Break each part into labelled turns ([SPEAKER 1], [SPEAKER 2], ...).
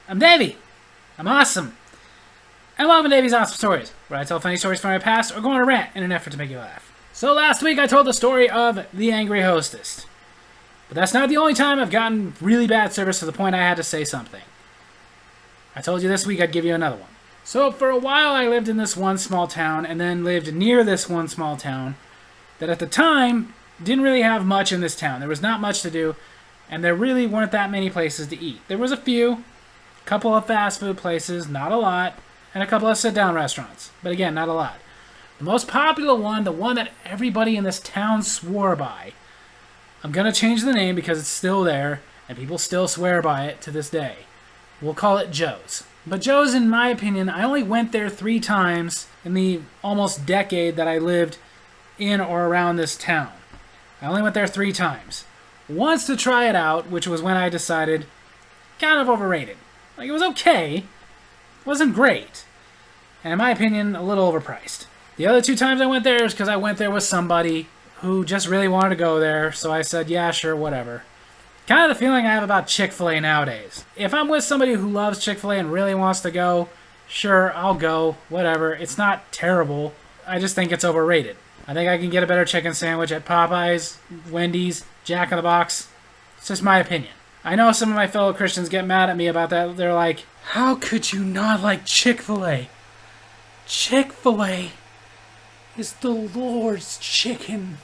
[SPEAKER 1] I'm Davy. I'm awesome. And welcome to Davy's Awesome Stories, where I tell funny stories from my past or go on a rant in an effort to make you laugh. So last week I told the story of the angry hostess. But that's not the only time I've gotten really bad service to the point I had to say something. I told you this week I'd give you another one. So for a while I lived in this one small town and then lived near this one small town that at the time didn't really have much in this town. There was not much to do and there really weren't that many places to eat. There was a few, couple of fast food places, not a lot, and a couple of sit-down restaurants. But again, not a lot. The most popular one, the one that everybody in this town swore by, I'm going to change the name because it's still there, and people still swear by it to this day. We'll call it Joe's. But Joe's, in my opinion, I only went there 3 times in the almost decade that I lived in or around this town. I only went there 3 times. Once to try it out, which was when I decided, kind of overrated. Like, it was okay. It wasn't great. And in my opinion, a little overpriced. The other 2 times I went there is because I went there with somebody who just really wanted to go there, so I said, yeah, sure, whatever. Kind of the feeling I have about Chick-fil-A nowadays. If I'm with somebody who loves Chick-fil-A and really wants to go, sure, I'll go, whatever. It's not terrible. I just think it's overrated. I think I can get a better chicken sandwich at Popeyes, Wendy's, Jack in the Box. It's just my opinion. I know some of my fellow Christians get mad at me about that. They're like, how could you not like Chick-fil-A? Chick-fil-A is the Lord's chicken.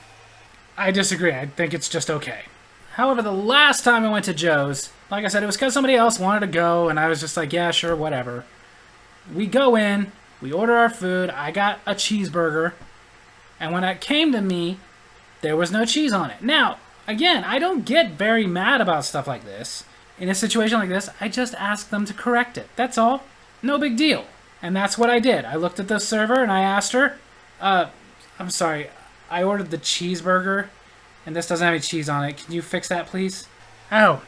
[SPEAKER 1] I disagree. I think it's just okay. However, the last time I went to Joe's, like I said, it was because somebody else wanted to go, and I was just like, yeah, sure, whatever. We go in, we order our food, I got a cheeseburger, and when it came to me, there was no cheese on it. Now, again, I don't get very mad about stuff like this. In a situation like this, I just ask them to correct it. That's all. No big deal. And that's what I did. I looked at the server and I asked her, I'm sorry, I ordered the cheeseburger and this doesn't have any cheese on it. Can you fix that, please? Oh,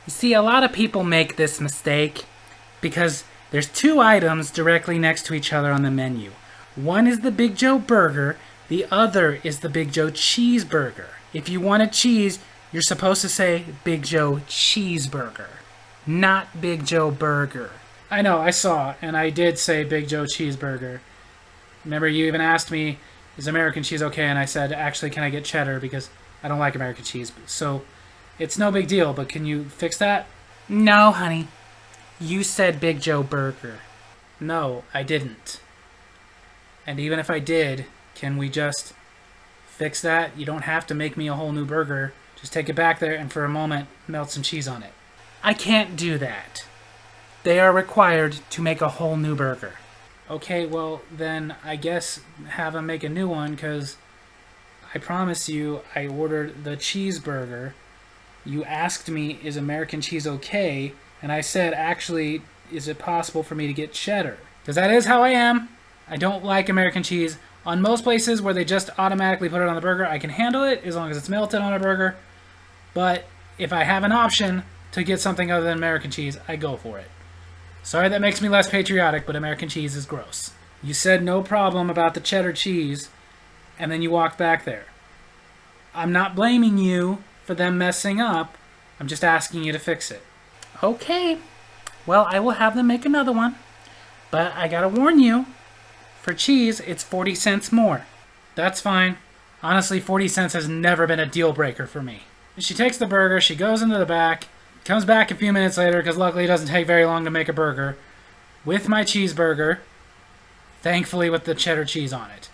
[SPEAKER 1] you see, a lot of people make this mistake because there's 2 items directly next to each other on the menu. One is the Big Joe burger, the other is the Big Joe cheeseburger. If you want a cheese, you're supposed to say Big Joe cheeseburger, not Big Joe burger. I know, I saw, and I did say Big Joe cheeseburger. Remember, you even asked me, is American cheese okay? And I said, actually, can I get cheddar? Because I don't like American cheese. So, it's no big deal, but can you fix that? No, honey. You said Big Joe burger. No, I didn't. And even if I did, can we just fix that? You don't have to make me a whole new burger. Just take it back there and for a moment, melt some cheese on it. I can't do that. They are required to make a whole new burger. Okay, well, then I guess have them make a new one, because I promise you I ordered the cheeseburger. You asked me, is American cheese okay? And I said, actually, is it possible for me to get cheddar? Because that is how I am. I don't like American cheese. On most places where they just automatically put it on the burger, I can handle it as long as it's melted on a burger. But if I have an option to get something other than American cheese, I go for it. Sorry that makes me less patriotic, but American cheese is gross. You said no problem about the cheddar cheese, and then you walked back there. I'm not blaming you for them messing up. I'm just asking you to fix it. Okay. Well, I will have them make another one. But I gotta warn you, for cheese, it's 40 cents more. That's fine. Honestly, 40 cents has never been a deal breaker for me. She takes the burger, she goes into the back, comes back a few minutes later, because luckily it doesn't take very long to make a burger, with my cheeseburger, thankfully with the cheddar cheese on it.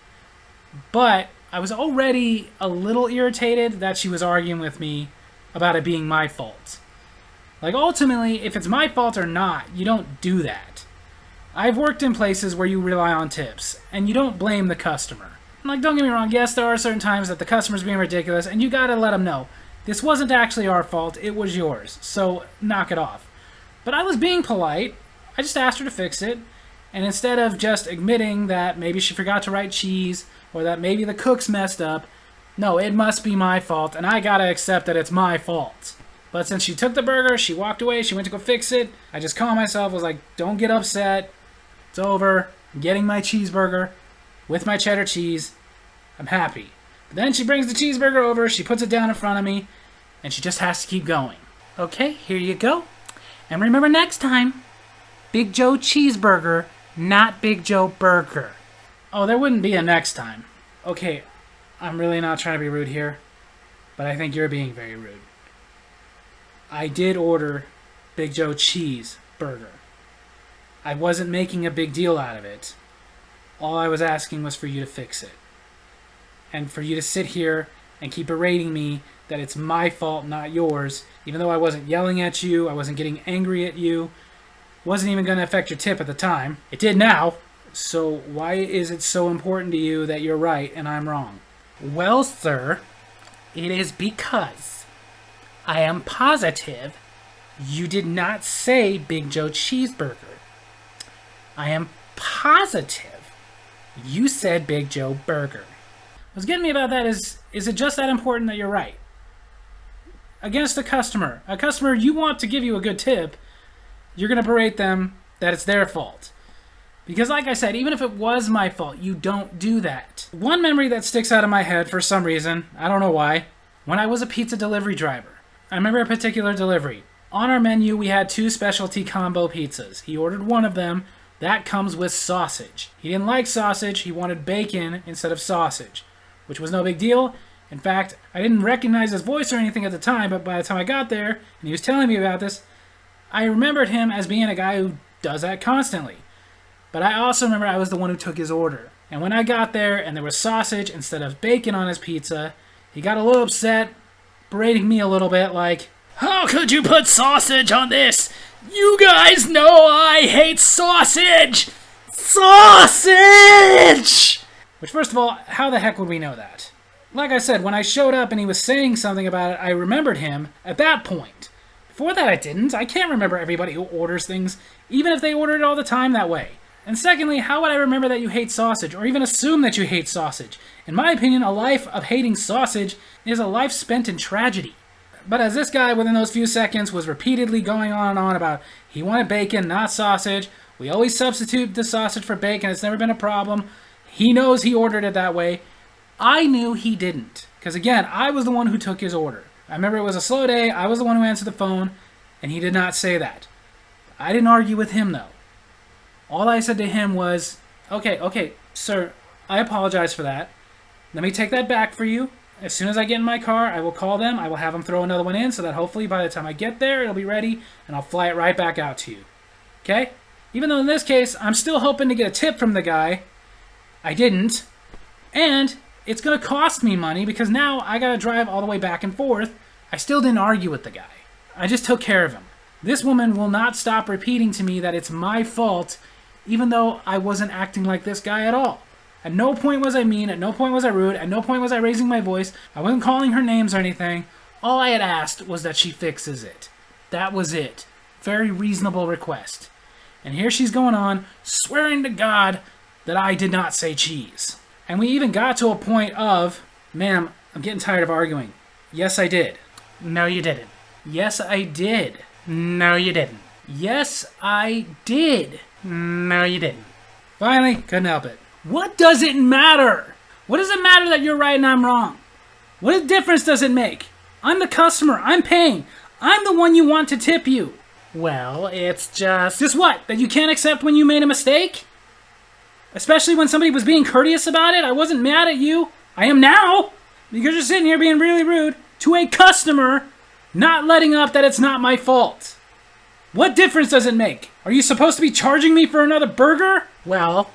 [SPEAKER 1] But I was already a little irritated that she was arguing with me about it being my fault. Like, ultimately, if it's my fault or not, you don't do that. I've worked in places where you rely on tips, and you don't blame the customer. Like, don't get me wrong, yes, there are certain times that the customer's being ridiculous, and you gotta let them know, this wasn't actually our fault, it was yours, so knock it off. But I was being polite, I just asked her to fix it, and instead of just admitting that maybe she forgot to write cheese, or that maybe the cook's messed up, no, it must be my fault, and I gotta accept that it's my fault. But since she took the burger, she walked away, she went to go fix it, I just calmed myself, was like, don't get upset, it's over, I'm getting my cheeseburger with my cheddar cheese, I'm happy. But then she brings the cheeseburger over, she puts it down in front of me, and she just has to keep going. Okay, here you go. And remember next time, Big Joe Cheeseburger, not Big Joe Burger. Oh, there wouldn't be a next time. Okay, I'm really not trying to be rude here, but I think you're being very rude. I did order Big Joe Cheeseburger. I wasn't making a big deal out of it. All I was asking was for you to fix it. And for you to sit here and keep berating me that it's my fault, not yours, even though I wasn't yelling at you, I wasn't getting angry at you, wasn't even going to affect your tip at the time. It did now. So why is it so important to you that you're right and I'm wrong? Well, sir, it is because I am positive you did not say Big Joe Cheeseburger. I am positive you said Big Joe Burger. What's getting me about that is it just that important that you're right? Against a customer you want to give you a good tip, you're going to berate them that it's their fault. Because like I said, even if it was my fault, you don't do that. One memory that sticks out of my head for some reason, I don't know why, when I was a pizza delivery driver. I remember a particular delivery. On our menu, we had 2 specialty combo pizzas. He ordered one of them. That comes with sausage. He didn't like sausage. He wanted bacon instead of sausage, which was no big deal. In fact, I didn't recognize his voice or anything at the time, but by the time I got there and he was telling me about this, I remembered him as being a guy who does that constantly. But I also remember I was the one who took his order. And when I got there and there was sausage instead of bacon on his pizza, he got a little upset, berating me a little bit like, "How could you put sausage on this? You guys know I hate sausage! Sausage!" Which, first of all, how the heck would we know that? Like I said, when I showed up and he was saying something about it, I remembered him at that point. Before that, I didn't. I can't remember everybody who orders things, even if they order it all the time that way. And secondly, how would I remember that you hate sausage, or even assume that you hate sausage? In my opinion, a life of hating sausage is a life spent in tragedy. But as this guy, within those few seconds, was repeatedly going on and on about he wanted bacon, not sausage, we always substitute the sausage for bacon, it's never been a problem, he knows he ordered it that way, I knew he didn't. Because again, I was the one who took his order. I remember it was a slow day, I was the one who answered the phone, and he did not say that. I didn't argue with him, though. All I said to him was, okay, sir, I apologize for that. Let me take that back for you. As soon as I get in my car, I will call them. I will have them throw another one in so that hopefully by the time I get there, it'll be ready, and I'll fly it right back out to you. Okay? Even though in this case, I'm still hoping to get a tip from the guy. I didn't. And it's going to cost me money because now I got to drive all the way back and forth. I still didn't argue with the guy. I just took care of him. This woman will not stop repeating to me that it's my fault, even though I wasn't acting like this guy at all. At no point was I mean, at no point was I rude, at no point was I raising my voice, I wasn't calling her names or anything. All I had asked was that she fixes it. That was it. Very reasonable request. And here she's going on, swearing to God that I did not say cheese. And we even got to a point of, "Ma'am, I'm getting tired of arguing." "Yes, I did." "No, you didn't." "Yes, I did." "No, you didn't." "Yes, I did." "No, you didn't." Finally, couldn't help it. What does it matter? What does it matter that you're right and I'm wrong? What difference does it make? I'm the customer. I'm paying. I'm the one you want to tip you. Well, it's just... Just what? That you can't accept when you made a mistake? Especially when somebody was being courteous about it? I wasn't mad at you. I am now. Because you're sitting here being really rude to a customer, not letting up that it's not my fault. What difference does it make? Are you supposed to be charging me for another burger? Well,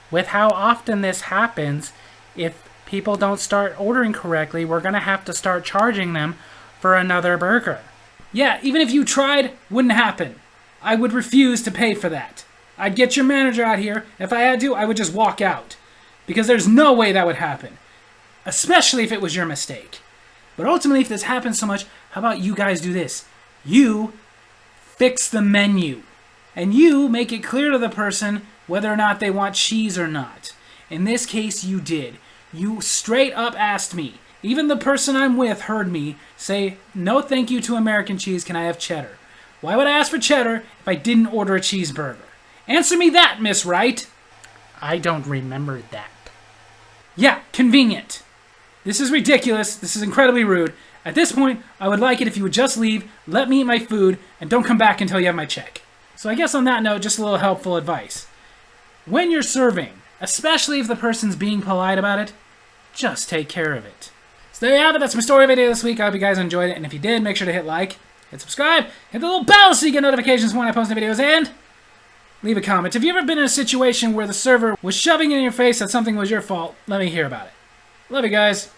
[SPEAKER 1] with how often this happens, if people don't start ordering correctly, we're going to have to start charging them for another burger. Yeah, even if you tried, wouldn't happen. I would refuse to pay for that. I'd get your manager out here. If I had to, I would just walk out. Because there's no way that would happen. Especially if it was your mistake. But ultimately, if this happens so much, how about you guys do this? You fix the menu. And you make it clear to the person whether or not they want cheese or not. In this case, you did. You straight up asked me. Even the person I'm with heard me say, "No thank you to American cheese, can I have cheddar?" Why would I ask for cheddar if I didn't order a cheeseburger? Answer me that, Miss Wright. I don't remember that. Yeah, convenient. This is ridiculous. This is incredibly rude. At this point, I would like it if you would just leave, let me eat my food, and don't come back until you have my check. So I guess on that note, just a little helpful advice. When you're serving, especially if the person's being polite about it, just take care of it. So there you have it. That's my story video this week. I hope you guys enjoyed it. And if you did, make sure to hit like, hit subscribe, hit the little bell so you get notifications when I post new videos, and leave a comment. Have you ever been in a situation where the server was shoving in your face that something was your fault? Let me hear about it. Love you guys.